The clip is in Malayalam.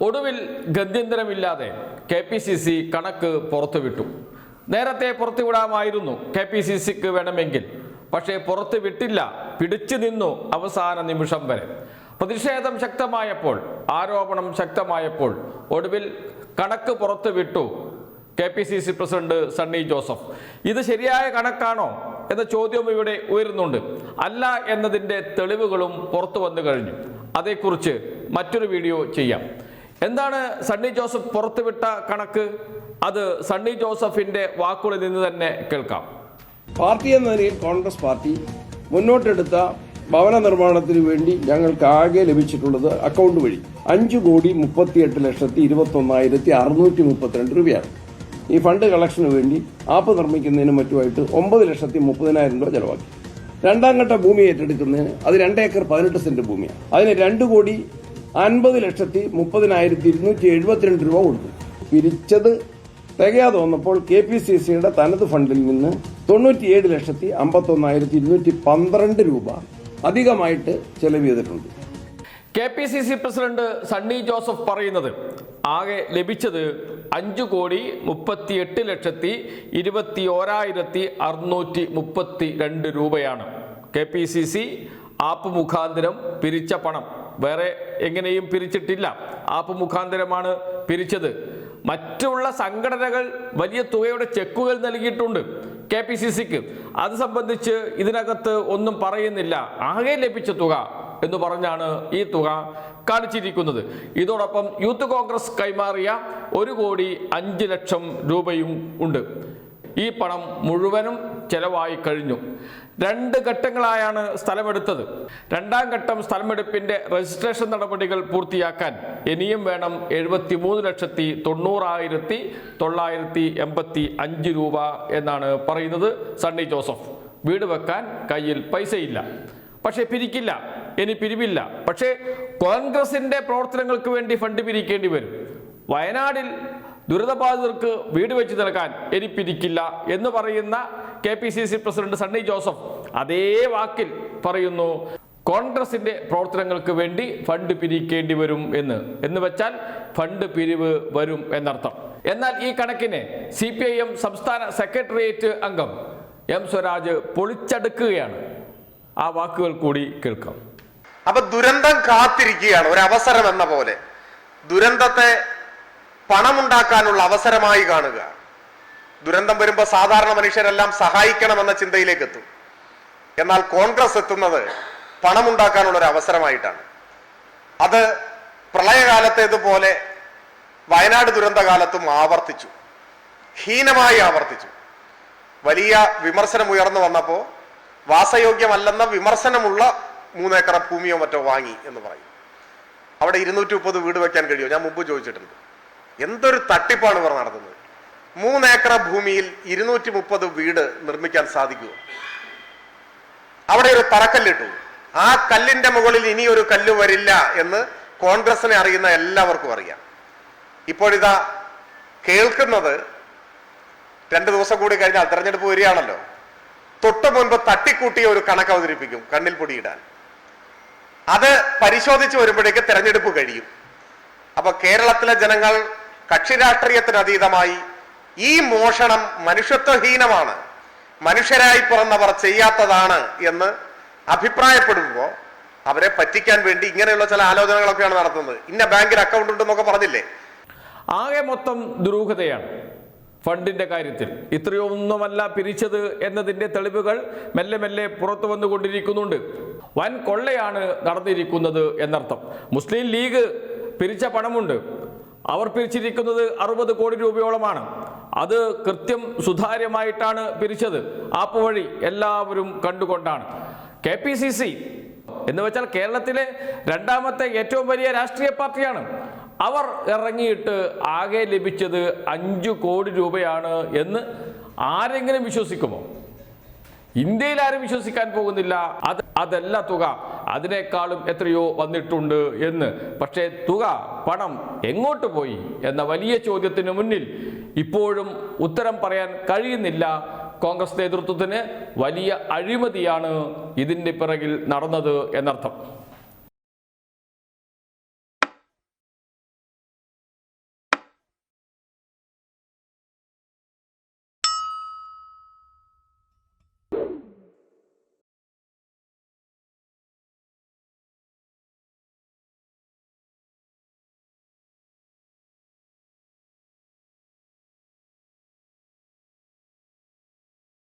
ഒടുവിൽ ഗത്യന്തരമില്ലാതെ KPCC കണക്ക് പുറത്തുവിട്ടു. നേരത്തെ പുറത്തുവിടാമായിരുന്നു KPCCക്ക് വേണമെങ്കിൽ. പക്ഷേ പുറത്തു വിട്ടില്ല, പിടിച്ചു നിന്നു അവസാന നിമിഷം വരെ. പ്രതിഷേധം ശക്തമായപ്പോൾ, ആരോപണം ശക്തമായപ്പോൾ ഒടുവിൽ കണക്ക് പുറത്തുവിട്ടു KPCC പ്രസിഡന്റ് സണ്ണി ജോസഫ്. ഇത് ശരിയായ കണക്കാണോ എന്ന ചോദ്യവും ഇവിടെ ഉയരുന്നുണ്ട്. അല്ല എന്നതിൻ്റെ തെളിവുകളും പുറത്തു വന്നു കഴിഞ്ഞു. അതേക്കുറിച്ച് മറ്റൊരു വീഡിയോ ചെയ്യാം. എന്താണ് സണ്ണി ജോസഫ് പുറത്തുവിട്ട കണക്ക്? അത് സണ്ണി ജോസഫിന്റെ വാക്കുകളിൽ നിന്ന് തന്നെ കേൾക്കാം. പാർട്ടി എന്ന നിലയിൽ കോൺഗ്രസ് പാർട്ടി മുന്നോട്ടെടുത്ത ഭവന നിർമ്മാണത്തിന് വേണ്ടി ഞങ്ങൾക്ക് ആകെ ലഭിച്ചിട്ടുള്ളത് അക്കൗണ്ട് വഴി 5,38,21,632 രൂപയാണ്. ഈ ഫണ്ട് കളക്ഷന് വേണ്ടി ആപ്പ് നിർമ്മിക്കുന്നതിനും മറ്റുമായിട്ട് 9,30,000 രൂപ ചെലവാക്കി. രണ്ടാം ഘട്ട ഭൂമി ഏറ്റെടുക്കുന്നതിന് അത് 2 ഏക്കർ 18 സെന്റ് ഭൂമിയാണ്. അതിന് 2,50,30,272 രൂപ കൊടുത്തു. പിരിച്ചത് തികയാതെ വന്നപ്പോൾ KPCCയുടെ തനത് ഫണ്ടിൽ നിന്ന് 97,51,212 രൂപ അധികമായിട്ട് ചെലവ് ചെയ്തിട്ടുണ്ട്. KPCC പ്രസിഡന്റ് സണ്ണി ജോസഫ് പറയുന്നത് ആകെ ലഭിച്ചത് 5,38,21,632 രൂപയാണ്. KPCC ആപ്പ് മുഖാന്തരം പിരിച്ച പണം വേറെ എങ്ങനെയും പിരിച്ചിട്ടില്ല. ആപ്പ് മുഖാന്തരമാണ് പിരിച്ചത്. മറ്റുള്ള സംഘടനകൾ വലിയ തുകയുടെ ചെക്കുകൾ നൽകിയിട്ടുണ്ട് KPCCക്ക്. അത് സംബന്ധിച്ച് ഇതിനകത്ത് ഒന്നും പറയുന്നില്ല. ആകെ ലഭിച്ച തുക എന്ന് പറഞ്ഞാണ് ഈ തുക കാണിച്ചിരിക്കുന്നത്. ഇതോടൊപ്പം യൂത്ത് കോൺഗ്രസ് കൈമാറിയ 1,05,00,000 രൂപയും ഉണ്ട്. ഈ പണം മുഴുവനും ചെലവായി കഴിഞ്ഞു. 2 ഘട്ടങ്ങളായാണ് സ്ഥലമെടുത്തത്. രണ്ടാം ഘട്ടം സ്ഥലമെടുപ്പിന്റെ രജിസ്ട്രേഷൻ നടപടികൾ പൂർത്തിയാക്കാൻ ഇനിയും വേണം 73,90,985 രൂപ എന്നാണ് പറയുന്നത് സണ്ണി ജോസഫ്. വീട് വെക്കാൻ കയ്യിൽ പൈസയില്ല, പക്ഷേ പിരിക്കില്ല, ഇനി പിരിവില്ല. പക്ഷേ കോൺഗ്രസിന്റെ പ്രവർത്തനങ്ങൾക്ക് വേണ്ടി ഫണ്ട് പിരിക്കേണ്ടി വരും. വയനാടിൽ ദുരിതബാധിതർക്ക് വീട് വെച്ച് നൽകാൻ ഇനി പിരിക്കില്ല എന്ന് പറയുന്ന KPCC പ്രസിഡന്റ് സണ്ണി ജോസഫ് അതേ വാക്കിൽ പറയുന്നു കോൺഗ്രസിന്റെ പ്രവർത്തനങ്ങൾക്ക് വേണ്ടി ഫണ്ട് പിരിക്കേണ്ടി വരും എന്ന് വെച്ചാൽ ഫണ്ട് പിരിവ് വരും എന്നർത്ഥം. എന്നാൽ ഈ കണക്കിനെ CPIM സംസ്ഥാന സെക്രട്ടേറിയറ്റ് അംഗം M സ്വരാജ് പൊളിച്ചടുക്കുകയാണ്. ആ വാക്കുകൾ കൂടി കേൾക്കാം. അപ്പൊ ദുരന്തം കാത്തിരിക്കുകയാണ്, ഒരു അവസരം എന്ന പോലെ. ദുരന്തത്തെ പണമുണ്ടാക്കാനുള്ള അവസരമായി കാണുക. ദുരന്തം വരുമ്പോൾ സാധാരണ മനുഷ്യരെല്ലാം സഹായിക്കണമെന്ന ചിന്തയിലേക്ക് എത്തും. എന്നാൽ കോൺഗ്രസ് എത്തുന്നത് പണമുണ്ടാക്കാനുള്ള ഒരു അവസരമായിട്ടാണ്. അത് പ്രളയകാലത്തേതുപോലെ വയനാട് ദുരന്തകാലത്തും ആവർത്തിച്ചു, ഹീനമായി ആവർത്തിച്ചു. വലിയ വിമർശനം ഉയർന്നു വന്നപ്പോൾ വാസയോഗ്യമല്ലെന്ന വിമർശനമുള്ള 3 ഏക്കർ ഭൂമിയോ മറ്റോ വാങ്ങി എന്ന് പറയും. അവിടെ 230 വീട് വെക്കാൻ കഴിയുമോ? ഞാൻ മുമ്പ് ചോദിച്ചിട്ടുണ്ട്. എന്തൊരു തട്ടിപ്പാണ് ഇവർ നടത്തുന്നത്. 3 ഏക്കർ ഭൂമിയിൽ 230 വീട് നിർമ്മിക്കാൻ സാധിക്കുമോ? അവിടെ ഒരു തറക്കല്ലിട്ടു. ആ കല്ലിന്റെ മുകളിൽ ഇനി ഒരു കല്ല് വരില്ല എന്ന് കോൺഗ്രസിനെ അറിയുന്ന എല്ലാവർക്കും അറിയാം. ഇപ്പോഴിതാ കേൾക്കുന്നത് 2 ദിവസം കൂടി കഴിഞ്ഞാൽ തെരഞ്ഞെടുപ്പ് വരികയാണല്ലോ. തൊട്ട് മുൻപ് തട്ടിക്കൂട്ടിയ ഒരു കണക്ക് അവതരിപ്പിക്കും കണ്ണിൽ പൊടിയിടാൻ. അത് പരിശോധിച്ച് വരുമ്പോഴേക്ക് തെരഞ്ഞെടുപ്പ് കഴിയും. അപ്പൊ കേരളത്തിലെ ജനങ്ങൾ കക്ഷി രാഷ്ട്രീയത്തിന് അതീതമായി ഈ മോഷണം മനുഷ്യത്വഹീനമാണ്, മനുഷ്യരായി പിറന്നവർ ചെയ്യാത്തതാണ് എന്ന് അഭിപ്രായപ്പെടുമ്പോൾ അവരെ പറ്റിക്കാൻ വേണ്ടി ഇങ്ങനെയുള്ള ചില ആലോചനകളൊക്കെയാണ് നടത്തുന്നത്. ഇന്ന ബാങ്കിൽ അക്കൗണ്ട് ഉണ്ടെന്നൊക്കെ പറഞ്ഞില്ലേ? ആകെ മൊത്തം ദുരൂഹതയാണ് ഫണ്ടിന്റെ കാര്യത്തിൽ. ഇത്രയൊന്നുമല്ല പിരിച്ചത് എന്നതിന്റെ തെളിവുകൾ മെല്ലെ മെല്ലെ പുറത്തു വന്നുകൊണ്ടിരിക്കുന്നുണ്ട്. വൻ കൊള്ളയാണ് നടന്നിരിക്കുന്നത് എന്നർത്ഥം. മുസ്ലിം ലീഗ് പിരിച്ച പണമുണ്ട്. അവർ പിരിച്ചിരിക്കുന്നത് 60 കോടി രൂപയോളമാണ്. അത് കൃത്യം സുതാര്യമായിട്ടാണ് പിരിച്ചത്. ആപ്പ് വഴി എല്ലാവരും കണ്ടുകൊണ്ടാണ്. KPCC എന്ന് വെച്ചാൽ കേരളത്തിലെ 2ാമത്തെ ഏറ്റവും വലിയ രാഷ്ട്രീയ പാർട്ടിയാണ്. അവർ ഇറങ്ങിയിട്ട് ആകെ ലഭിച്ചത് 5 കോടി രൂപയാണ് എന്ന് ആരെങ്കിലും വിശ്വസിക്കുമോ? ഇന്ത്യയിൽ ആരും വിശ്വസിക്കാൻ പോകുന്നില്ല. അതല്ല തുക, അതിനേക്കാളും എത്രയോ വന്നിട്ടുണ്ട് എന്ന്. പക്ഷേ തുക, പണം എങ്ങോട്ട് പോയി എന്ന വലിയ ചോദ്യത്തിന് മുന്നിൽ ഇപ്പോഴും ഉത്തരം പറയാൻ കഴിയുന്നില്ല കോൺഗ്രസ് നേതൃത്വത്തിന്. വലിയ അഴിമതിയാണ് ഇതിൻ്റെ പിറകിൽ നടന്നത് എന്നർത്ഥം.